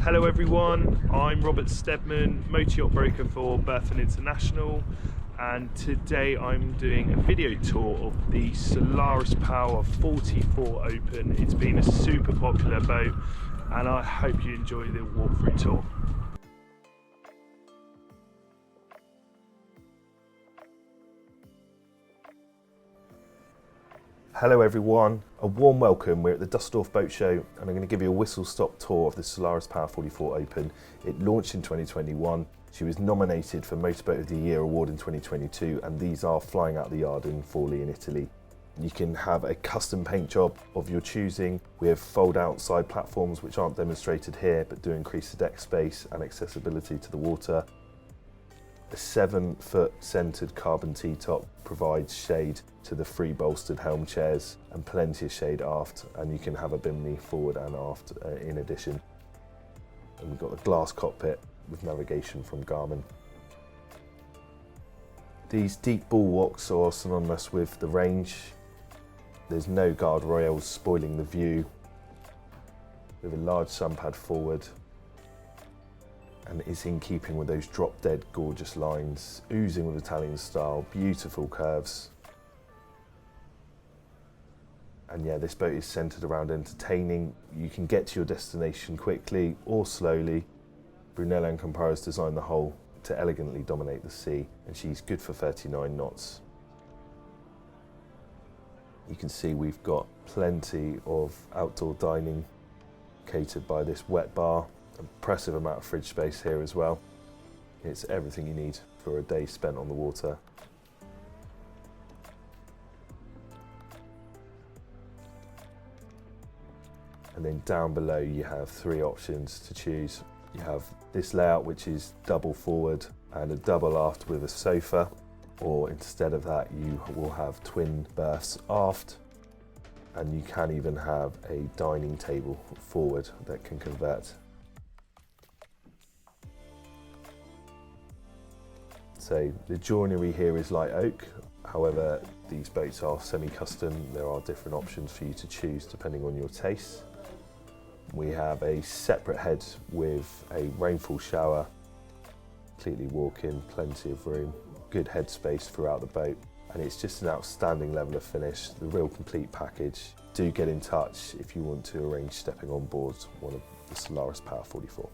Hello everyone, I'm Robert Steadman, motor yacht broker for Berthon International, and today I'm doing a video tour of the Solaris Power 44 Open. It's been a super popular boat and I hope you enjoy the walkthrough tour. Hello everyone, a warm welcome. We're at the Dusseldorf Boat Show and I'm going to give you a whistle-stop tour of the Solaris Power 44 Open. It launched in 2021. She was nominated for Motorboat of the Year award in 2022 and these are flying out the yard in Forlì in Italy. You can have a custom paint job of your choosing. We have fold-out side platforms which aren't demonstrated here but do increase the deck space and accessibility to the water. A 7-foot centered carbon T-top provides shade to the free bolstered helm chairs and plenty of shade aft, and you can have a bimney forward and aft in addition. And we've got the glass cockpit with navigation from Garmin. These deep bulwarks are synonymous with the range. There's no guardrails spoiling the view. We have a large sunpad forward, and it's in keeping with those drop dead gorgeous lines, oozing with Italian style, beautiful curves. And yeah, this boat is centered around entertaining. You can get to your destination quickly or slowly. Brunello Acampora has designed the hull to elegantly dominate the sea, and she's good for 39 knots. You can see we've got plenty of outdoor dining catered by this wet bar. Impressive amount of fridge space here as well. It's everything you need for a day spent on the water. And then down below you have three options to choose. You have this layout which is double forward and a double aft with a sofa, or instead of that you will have twin berths aft, and you can even have a dining table forward that can convert. So the joinery here is light oak, however these boats are semi-custom. There are different options for you to choose depending on your taste. We have a separate head with a rainfall shower, completely walk-in, plenty of room, good headspace throughout the boat, and it's just an outstanding level of finish, the real complete package. Do get in touch if you want to arrange stepping on board one of the Solaris Power 44.